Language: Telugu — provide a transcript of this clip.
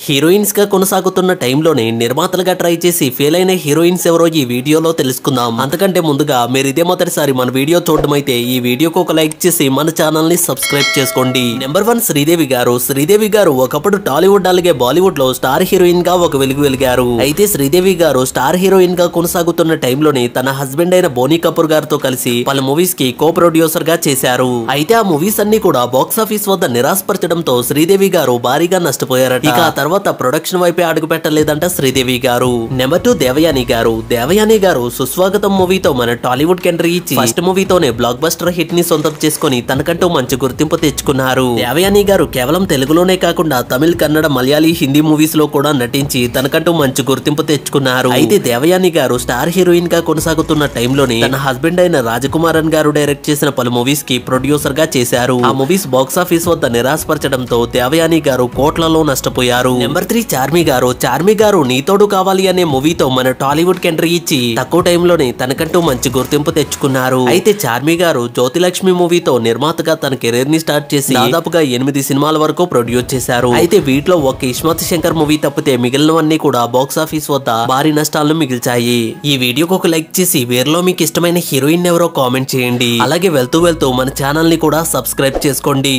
హీరోయిన్స్ గా కొనసాగుతున్న టైంలోనే నిర్మాతలుగా ట్రై చేసి ఫెయిల్ అయిన హీరోయిన్స్ ఎవరో ఈ వీడియోలో తెలుసుకుందాం. అంతకంటే ముందుగా మీరు ఇదే మొదటిసారి మన వీడియో చూడడం అయితే ఈ వీడియోకి ఒక లైక్ చేసి మన ఛానల్ ని సబ్స్క్రైబ్ చేసుకోండి. నెంబర్ 1 శ్రీదేవి గారు. శ్రీదేవి గారు ఒకప్పుడు టాలీవుడ్ అలాగే బాలీవుడ్ లో స్టార్ హీరోయిన్ గా ఒక వెలుగు వెలిగారు. అయితే శ్రీదేవి గారు స్టార్ హీరోయిన్ గా కొనసాగుతున్న టైంలోనే తన హస్బెండ్ అయిన బోనీ కపూర్ గారితో కలిసి పలు మూవీస్ కి కో ప్రొడ్యూసర్ గా చేశారు. అయితే ఆ మూవీస్ అన్ని కూడా బాక్స్ ఆఫీస్ వద్ద నిరాశపరచడంతో శ్రీదేవి గారు భారీగా నష్టపోయారట. ఇక తర్వాత ప్రొడక్షన్ వైపే అడుగు పెట్టలేదంట శ్రీదేవి గారు. నెంబర్ 2 దేవయాని గారు. దేవయాని గారు సుస్వాగతం మూవీతో మన టాలీవుడ్ కి ఎంట్రీ ఇచ్చి ఫస్ట్ మూవీతోనే బ్లాక్ బస్టర్ హిట్ ని సొంతం చేసుకుని తనకంటూ మంచి గుర్తింపు తెచ్చుకున్నారు. దేవయాని గారు కేవలం తెలుగులోనే కాకుండా తమిళ, కన్నడ, మలయాళీ, హిందీ మూవీస్ లో కూడా నటించి తనకంటూ మంచి గుర్తింపు తెచ్చుకున్నారు. అయితే దేవయాని గారు స్టార్ హీరోయిన్ గా కొనసాగుతున్న టైంలోనే తన హస్బెండ్ అయిన రాజకుమారన్ గారు డైరెక్ట్ చేసిన పలు మూవీస్ కి ప్రొడ్యూసర్ గా చేశారు. ఆ మూవీస్ బాక్స్ ఆఫీస్ వద్ద నిరాశపరచడంతో దేవయాని గారు కోట్లలో నష్టపోయారు. నెంబర్ 3 చార్మి గారు. చార్మి గారు నీతోడు కావాలి అనే మూవీతో మన టాలీవుడ్ కి ఎంట్రీ ఇచ్చి తక్కువ టైంలోనే తనకంటూ మంచి గుర్తింపు తెచ్చుకున్నారు. అయితే చార్మి గారు జ్యోతిలక్ష్మి మూవీతో నిర్మాతగా తన కెరీర్ ని స్టార్ట్ చేసి దాదాపుగా 8 సినిమాల వరకు ప్రొడ్యూస్ చేశారు. అయితే వీటిలో ఒక ఇస్మత్ శంకర్ మూవీ తప్పితే మిగిలినవన్నీ కూడా బాక్స్ ఆఫీస్ వద్ద భారీ నష్టాలను మిగిల్చాయి. ఈ వీడియోకి ఒక లైక్ చేసి వీరిలో మీకు ఇష్టమైన హీరోయిన్ ఎవరో కామెంట్ చేయండి. అలాగే వెళ్తూ మన ఛానల్ ని కూడా సబ్స్క్రైబ్ చేసుకోండి.